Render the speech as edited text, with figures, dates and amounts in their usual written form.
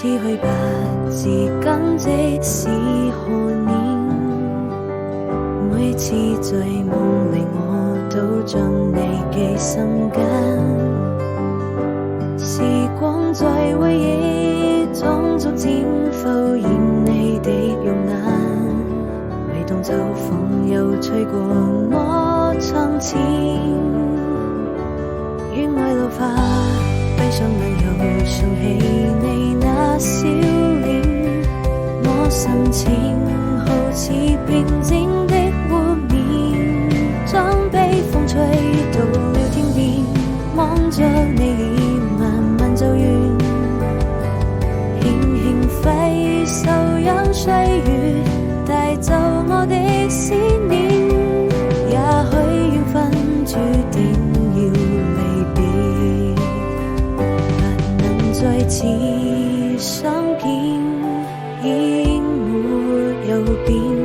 似去吧，自今即使何年，每次在夢裏我都將你記心間，時光在回憶中逐漸浮現你的容顏，每當秋風又吹過我窗前，願愛老化，閉上眼又想起你那笑臉，我心情好似平靜的湖面，將悲風吹到了天邊，望着你臉慢慢走遠，輕輕揮手讓歲月帶走我的思念，也許緣分注定要離別，不能再次相見，已沒有變。